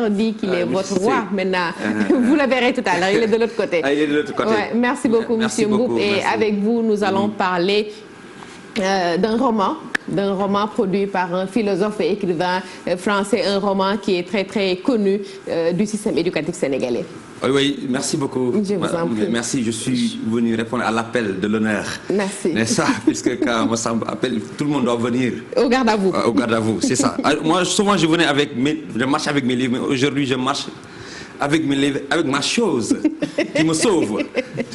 Molière dit qu'il est votre roi. Maintenant, vous le verrez tout à l'heure, il est de l'autre côté. Il est de l'autre côté. Ouais, merci beaucoup, Monsieur Mboup. Et avec vous, nous allons parler d'un roman produit par un philosophe et écrivain français, un roman qui est très très connu du système éducatif sénégalais. Oui, merci beaucoup. Je vous en prie. Merci, je suis venu répondre à l'appel de l'honneur. Merci. N'est-ce pas? Puisque quand on m'appelle, tout le monde doit venir. Au garde à vous. Au garde à vous, c'est ça. Moi, souvent, je venais je marche avec mes livres, mais aujourd'hui, je marche avec mes livres, avec ma chose qui me sauve.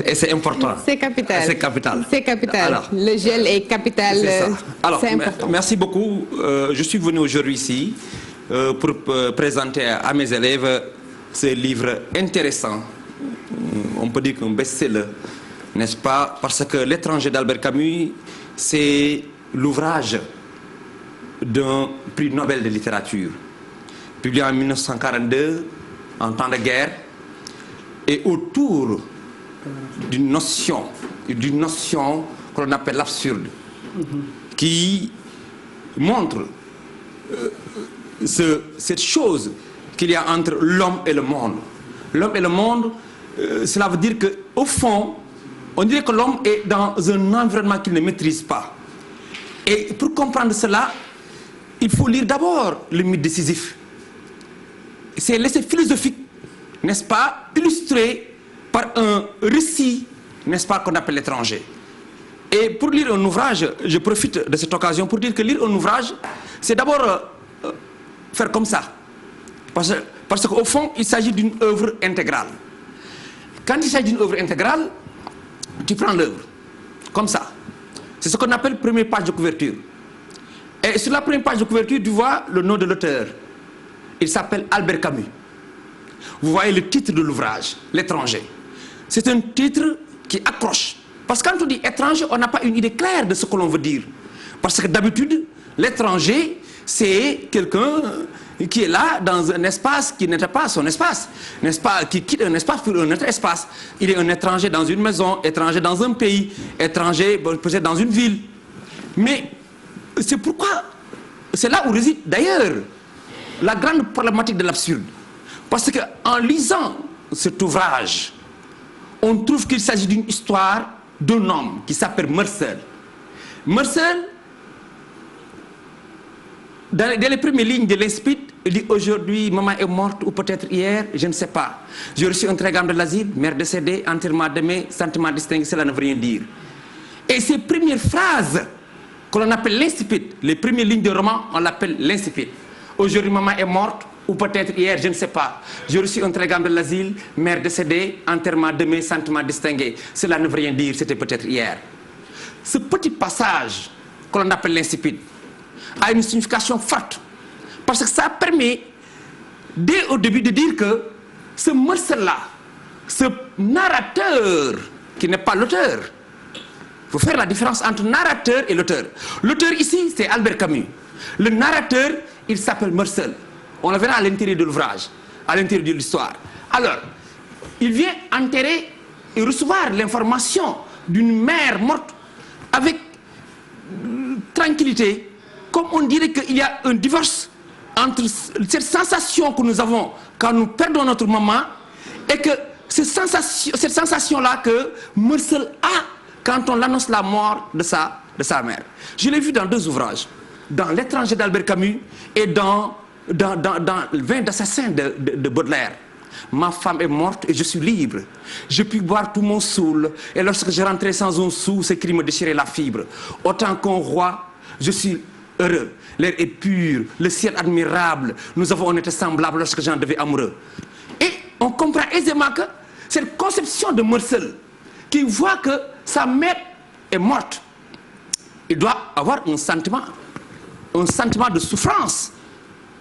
Et c'est important. C'est capital. C'est capital. C'est capital. Alors, le gel est capital. C'est ça. Alors, important. Merci beaucoup. Je suis venu aujourd'hui ici pour présenter à mes élèves ce livre intéressant. On peut dire qu'un best-seller, n'est-ce pas? Parce que L'étranger d'Albert Camus, c'est l'ouvrage d'un prix Nobel de littérature, publié en 1942, en temps de guerre, et autour d'une notion que l'on appelle l'absurde, qui montre cette chose qu'il y a entre l'homme et le monde. L'homme et le monde, cela veut dire qu'au fond, on dirait que l'homme est dans un environnement qu'il ne maîtrise pas. Et pour comprendre cela, il faut lire d'abord le mythe de Sisyphe. C'est l'essai philosophique, n'est-ce pas, illustré par un récit, n'est-ce pas, qu'on appelle L'étranger. Et pour lire un ouvrage, je profite de cette occasion pour dire que lire un ouvrage, c'est d'abord faire comme ça. Parce qu'au fond, il s'agit d'une œuvre intégrale. Quand il s'agit d'une œuvre intégrale, tu prends l'œuvre, comme ça. C'est ce qu'on appelle première page de couverture. Et sur la première page de couverture, tu vois le nom de l'auteur. Il s'appelle Albert Camus. Vous voyez le titre de l'ouvrage, L'étranger. C'est un titre qui accroche. Parce que quand on dit étranger, on n'a pas une idée claire de ce que l'on veut dire. Parce que d'habitude, l'étranger, c'est quelqu'un qui est là dans un espace qui n'était pas son espace, n'est-ce pas, qui quitte un espace pour un autre espace. Il est un étranger dans une maison, étranger dans un pays, étranger peut-être dans une ville. Mais c'est pourquoi, c'est là où réside d'ailleurs la grande problématique de l'absurde. Parce qu'en lisant cet ouvrage, on trouve qu'il s'agit d'une histoire d'un homme qui s'appelle Marcel. Marcel, dans les premières lignes de l'Inspit, il dit aujourd'hui, maman est morte ou peut-être hier, je ne sais pas. J'ai reçu un télégramme de l'asile, mère décédée, enterrement demain, sentiment distingué, cela ne veut rien dire. Et ces premières phrases que l'on appelle l'Inspit, les premières lignes de roman, on l'appelle l'Inspit. Aujourd'hui, maman est morte ou peut-être hier, je ne sais pas. J'ai reçu un télégramme de l'asile, mère décédée, enterrement demain, sentiment distingué, cela ne veut rien dire, c'était peut-être hier. Ce petit passage que l'on appelle l'Inspit a une signification forte, parce que ça permet, dès au début, de dire que ce Marcel-là, ce narrateur, qui n'est pas l'auteur, il faut faire la différence entre narrateur et l'auteur. L'auteur ici, c'est Albert Camus. Le narrateur, il s'appelle Marcel. On le verra à l'intérieur de l'ouvrage, à l'intérieur de l'histoire. Alors, il vient enterrer et recevoir l'information d'une mère morte avec tranquillité, comme on dirait qu'il y a un divorce entre cette sensation que nous avons quand nous perdons notre maman et que cette sensation-là que Marcel a quand on annonce la mort de sa mère. Je l'ai vu dans deux ouvrages, dans L'étranger d'Albert Camus et dans Le vin d'assassin de Baudelaire. Ma femme est morte et je suis libre. Je puis boire tout mon saoul. Et lorsque je rentrais sans un sou, ce cri me déchirait la fibre. Autant qu'un roi, je suis heureux. L'air est pur, le ciel admirable. Nous avons été semblables lorsque j'en devais amoureux. Et on comprend aisément que cette conception de Marcel, qui voit que sa mère est morte, il doit avoir un sentiment de souffrance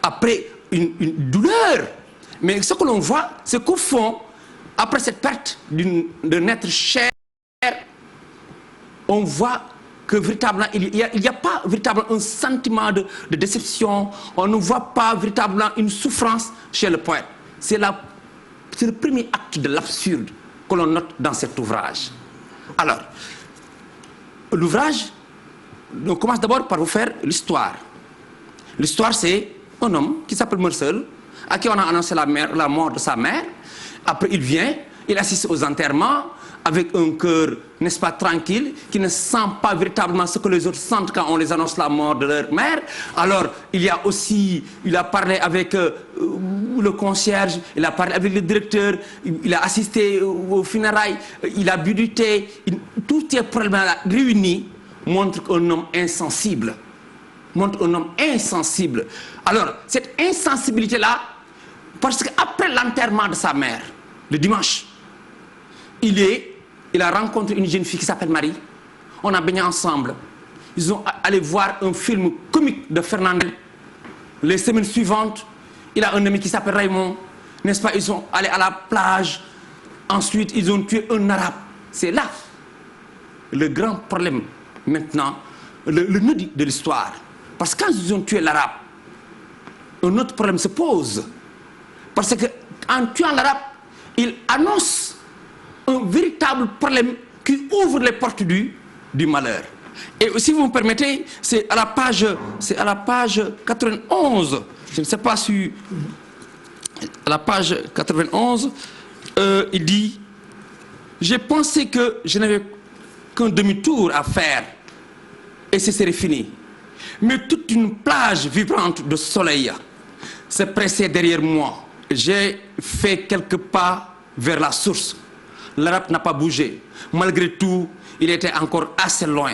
après une douleur. Mais ce que l'on voit, c'est qu'au fond, après cette perte d'un être cher, on voit que véritablement, il n'y a pas véritablement un sentiment de déception, on ne voit pas véritablement une souffrance chez le poète. C'est le premier acte de l'absurde que l'on note dans cet ouvrage. Alors, l'ouvrage, on commence d'abord par vous faire l'histoire. L'histoire, c'est un homme qui s'appelle Marcel, à qui on a annoncé la mort de sa mère. Après, il vient, il assiste aux enterrements avec un cœur, n'est-ce pas, tranquille, qui ne sent pas véritablement ce que les autres sentent quand on les annonce la mort de leur mère. Alors, il a parlé avec le concierge, il a parlé avec le directeur, il a assisté aux funérailles, il a bu du thé. Tous ces problèmes-là réunis montrent un homme insensible. Alors, cette insensibilité-là, parce qu'après l'enterrement de sa mère, le dimanche, il a rencontré une jeune fille qui s'appelle Marie. On a baigné ensemble. Ils sont allés voir un film comique de Fernandel. Les semaines suivantes, il a un ami qui s'appelle Raymond. N'est-ce pas? Ils sont allés à la plage. Ensuite, ils ont tué un arabe. C'est là le grand problème maintenant, le nœud de l'histoire. Parce que quand ils ont tué l'arabe, un autre problème se pose. Parce qu'en tuant l'arabe, il annonce un véritable problème qui ouvre les portes du malheur. Et si vous me permettez, c'est à la page 91, je ne sais pas si... À la page 91, il dit « J'ai pensé que je n'avais qu'un demi-tour à faire et ce serait fini. Mais toute une plage vibrante de soleil se pressait derrière moi. J'ai fait quelques pas vers la source. L'arabe n'a pas bougé. Malgré tout, il était encore assez loin.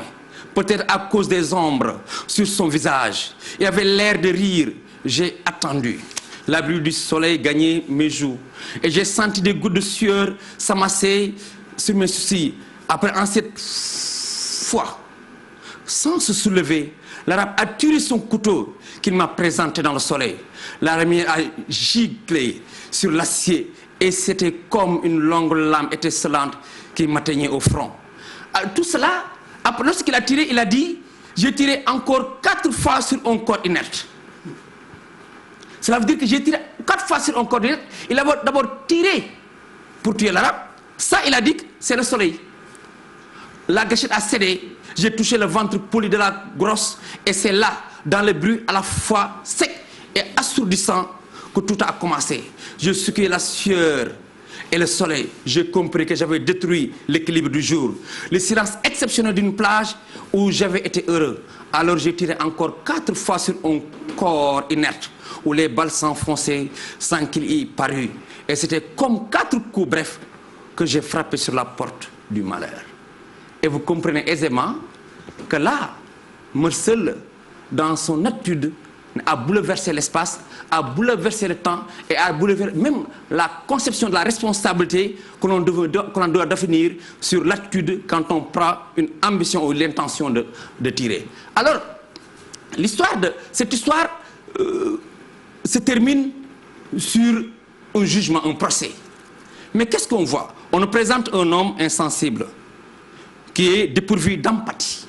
Peut-être à cause des ombres sur son visage. Il avait l'air de rire. J'ai attendu. La brume du soleil gagnait mes joues. Et j'ai senti des gouttes de sueur s'amasser sur mes soucis. Après, en cette fois, sans se soulever, l'arabe a tiré son couteau qu'il m'a présenté dans le soleil. La lumière a giclé sur l'acier. Et c'était comme une longue lame étincelante qui m'atteignait au front. Tout cela, après, lorsqu'il a tiré, il a dit « J'ai tiré encore 4 fois sur un corps inerte ». Cela veut dire que j'ai tiré 4 fois sur un corps inerte. Il a d'abord tiré pour tuer l'arabe. Ça, il a dit que c'est le soleil. La gâchette a cédé. J'ai touché le ventre poli de la grosse. Et c'est là, dans le bruit à la fois sec et assourdissant, que tout a commencé. Je secouais la sueur et le soleil. J'ai compris que j'avais détruit l'équilibre du jour. Le silence exceptionnel d'une plage où j'avais été heureux. Alors j'ai tiré encore 4 fois sur un corps inerte où les balles s'enfonçaient sans qu'il y parût. Et c'était comme 4 coups brefs que j'ai frappé sur la porte du malheur. Et vous comprenez aisément que là, Meursault, dans son attitude, a bouleversé l'espace, a bouleversé le temps et a bouleversé même la conception de la responsabilité que l'on doit définir sur l'attitude quand on prend une ambition ou l'intention de tirer. Alors, cette histoire se termine sur un jugement, un procès. Mais qu'est-ce qu'on voit? On nous présente un homme insensible qui est dépourvu d'empathie,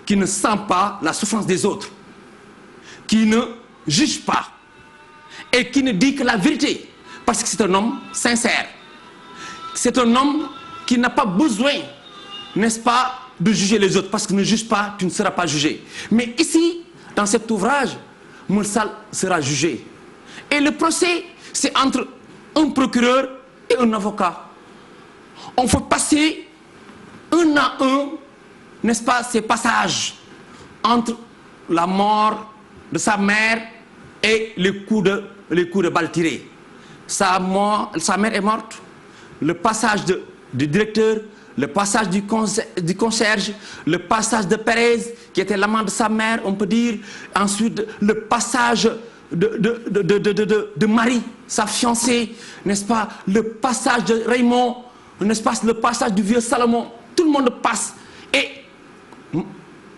qui ne sent pas la souffrance des autres, qui ne juge pas et qui ne dit que la vérité, parce que c'est un homme sincère. C'est un homme qui n'a pas besoin, n'est-ce pas, de juger les autres, parce que ne juge pas, tu ne seras pas jugé. Mais ici, dans cet ouvrage, Meursault sera jugé. Et le procès, c'est entre un procureur et un avocat. On fait passer un à un, n'est-ce pas, ces passages entre la mort de sa mère et les coups de balle tirés. Sa mère est morte. Le passage du directeur, le passage du concierge, le passage de Pérez, qui était l'amant de sa mère, on peut dire. Ensuite, le passage de Marie, sa fiancée, n'est-ce pas? Le passage de Raymond, n'est-ce pas? Le passage du vieux Salomon. Tout le monde passe. Et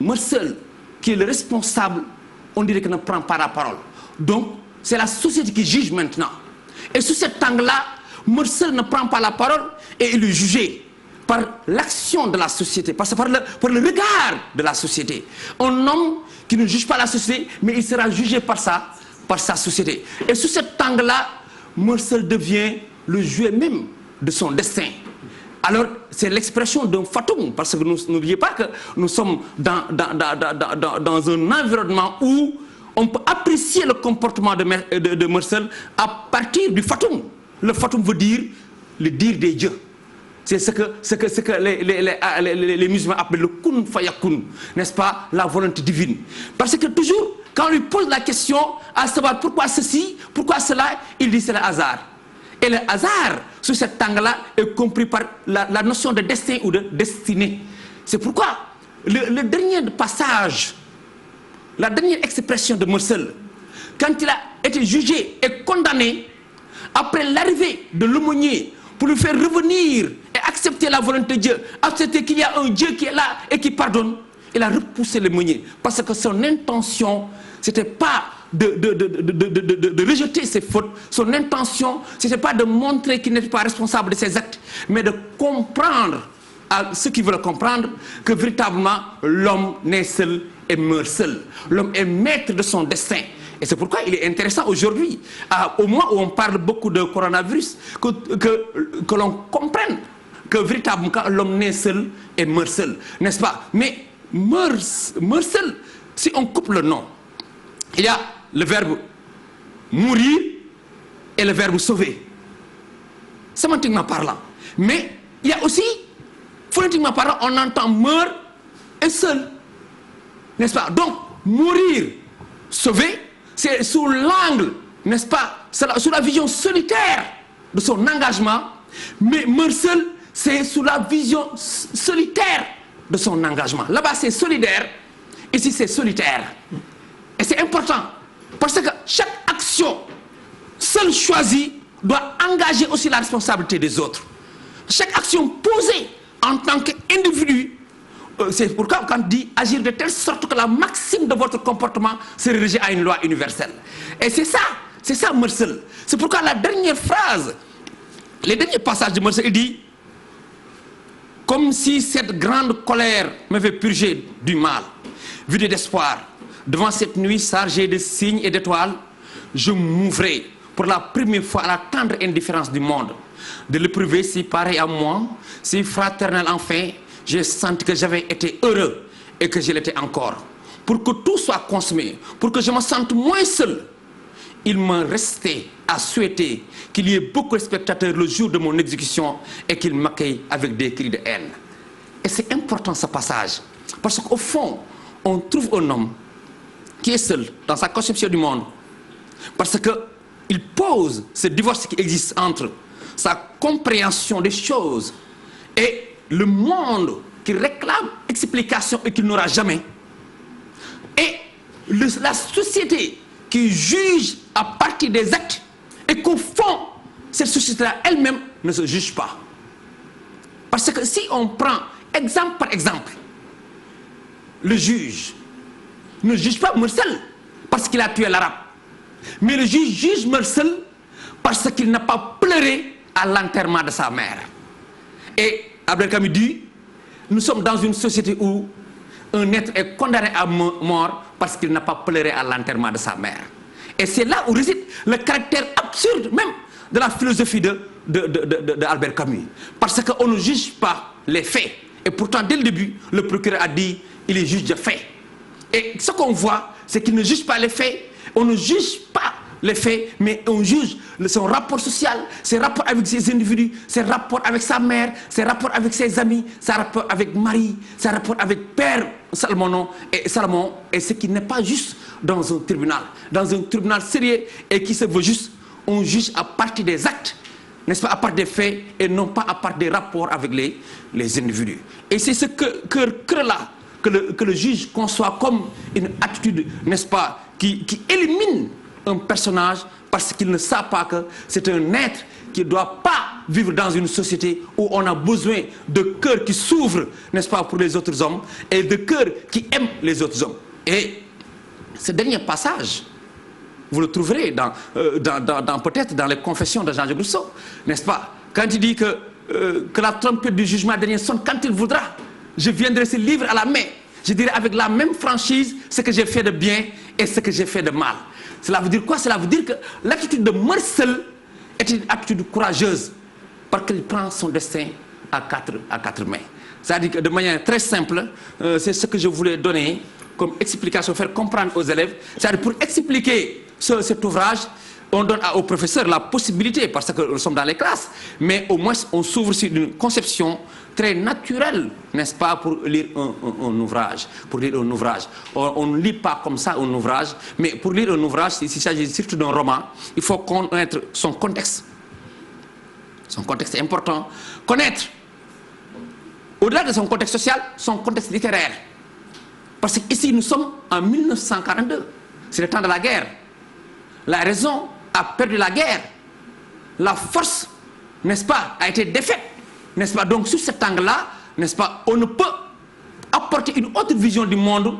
Meursault, qui est le responsable, on dirait qu'il ne prend pas la parole. Donc, c'est la société qui juge maintenant. Et sous cet angle-là, Meursault ne prend pas la parole et il est jugé par l'action de la société, par le regard de la société. Un homme qui ne juge pas la société, mais il sera jugé par sa société. Et sous cet angle-là, Meursault devient le jouet même de son destin. Alors, c'est l'expression d'un fatum, parce que n'oubliez pas que nous sommes dans un environnement où on peut apprécier le comportement de Meursault à partir du fatum. Le fatum veut dire le dire des dieux. C'est ce que les musulmans appellent le kun fayakun, n'est-ce pas, la volonté divine. Parce que toujours, quand on lui pose la question à savoir pourquoi ceci, pourquoi cela, il dit c'est le hasard. Et le hasard, sous cet angle-là, est compris par la notion de destin ou de destinée. C'est pourquoi le dernier passage, la dernière expression de Meursault, quand il a été jugé et condamné, après l'arrivée de l'aumônier, pour lui faire revenir et accepter la volonté de Dieu, accepter qu'il y a un Dieu qui est là et qui pardonne, il a repoussé l'aumônier. Parce que son intention, ce n'était pas de rejeter ses fautes. Son intention, ce n'était pas de montrer qu'il n'était pas responsable de ses actes, mais de comprendre à ceux qui veulent comprendre que véritablement l'homme naît seul et meurt seul. L'homme est maître de son destin. Et c'est pourquoi il est intéressant aujourd'hui, au moment où on parle beaucoup de coronavirus, que l'on comprenne que véritablement l'homme naît seul et meurt seul. N'est-ce pas? Mais meurt seul, si on coupe le nom, il y a le verbe mourir et le verbe sauver. Sémantiquement parlant. Mais il y a aussi, phonétiquement parlant, on entend meurt et seul. N'est-ce pas? Donc, mourir, sauver, c'est sous l'angle, n'est-ce pas, sous la vision solitaire de son engagement, mais Meursault, c'est sous la vision solitaire de son engagement. Là-bas, c'est solidaire, ici, c'est solitaire. Et c'est important, parce que chaque action seule choisie doit engager aussi la responsabilité des autres. Chaque action posée en tant qu'individu, c'est pourquoi quand on dit agir de telle sorte que la maxime de votre comportement se rédige à une loi universelle. Et c'est ça Meursault. C'est pourquoi la dernière phrase, les derniers passages de Meursault, il dit « Comme si cette grande colère m'avait purgé du mal, vidé d'espoir, devant cette nuit chargée de signes et d'étoiles, je m'ouvrais pour la première fois à la tendre indifférence du monde, de l'éprouver si pareil à moi, si fraternel enfin, j'ai senti que j'avais été heureux et que je l'étais encore. Pour que tout soit consommé, pour que je me sente moins seul, il me restait à souhaiter qu'il y ait beaucoup de spectateurs le jour de mon exécution et qu'ils m'accueillent avec des cris de haine. » Et c'est important ce passage, parce qu'au fond, on trouve un homme qui est seul dans sa conception du monde, parce qu'il pose ce divorce qui existe entre sa compréhension des choses et le monde qui réclame explication et qui n'aura jamais, et la société qui juge à partir des actes, et qu'au fond, cette société-là elle-même ne se juge pas. Parce que si on prend exemple par exemple, le juge ne juge pas Meursault parce qu'il a tué l'arabe, mais le juge juge Meursault parce qu'il n'a pas pleuré à l'enterrement de sa mère. Et Albert Camus dit, nous sommes dans une société où un être est condamné à mort parce qu'il n'a pas pleuré à l'enterrement de sa mère. Et c'est là où réside le caractère absurde même de la philosophie de Albert Camus. Parce qu'on ne juge pas les faits. Et pourtant, dès le début, le procureur a dit, il est juge de faits. Et ce qu'on voit, c'est qu'il ne juge pas les faits. On ne juge pas les faits, mais on juge son rapport social, ses rapports avec ses individus, ses rapports avec sa mère, ses rapports avec ses amis, ses rapports avec Marie, ses rapports avec Père Salomon, et ce qui n'est pas juste dans un tribunal sérieux et qui se veut juste, on juge à partir des actes, n'est-ce pas, à partir des faits et non pas à partir des rapports avec les individus. Et c'est ce cœur-là que le juge conçoit comme une attitude, n'est-ce pas, qui élimine un personnage parce qu'il ne sait pas que c'est un être qui ne doit pas vivre dans une société où on a besoin de cœurs qui s'ouvrent, n'est-ce pas, pour les autres hommes et de cœurs qui aiment les autres hommes. Et ce dernier passage, vous le trouverez peut-être dans les confessions de Jean-Jacques Rousseau, n'est-ce pas, quand il dit que la trompette du jugement dernier sonne quand il voudra, je viendrai ce livre à la main, je dirai avec la même franchise ce que j'ai fait de bien et ce que j'ai fait de mal. Cela veut dire quoi? Cela veut dire que l'attitude de Meursault est une attitude courageuse parce qu'il prend son destin à quatre mains. C'est-à-dire que de manière très simple, c'est ce que je voulais donner comme explication, faire comprendre aux élèves. C'est-à-dire pour expliquer cet ouvrage, on donne aux professeurs la possibilité, parce que nous sommes dans les classes, mais au moins on s'ouvre sur une conception très naturelle, n'est-ce pas, pour lire un ouvrage. Pour lire un ouvrage. On ne lit pas comme ça un ouvrage, mais pour lire un ouvrage, s'il s'agit surtout d'un roman, il faut connaître son contexte. Son contexte est important. Connaître, au-delà de son contexte social, son contexte littéraire. Parce qu'ici, nous sommes en 1942. C'est le temps de la guerre. La raison a perdu la guerre. La force, n'est-ce pas, a été défaite. N'est-ce pas? Donc, sur cet angle-là, n'est-ce pas, on ne peut apporter une autre vision du monde,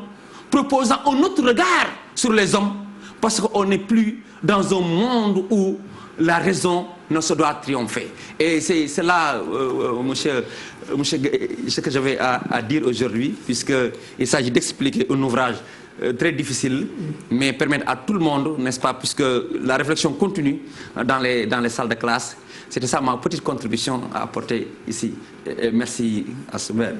proposant un autre regard sur les hommes, parce qu'on n'est plus dans un monde où la raison ne se doit triompher. Et c'est là, monsieur, ce que j'avais à dire aujourd'hui, puisqu'il s'agit d'expliquer un ouvrage très difficile, mais permettre à tout le monde, n'est-ce pas, puisque la réflexion continue dans les salles de classe. C'était ça ma petite contribution à apporter ici. Et merci à Souben.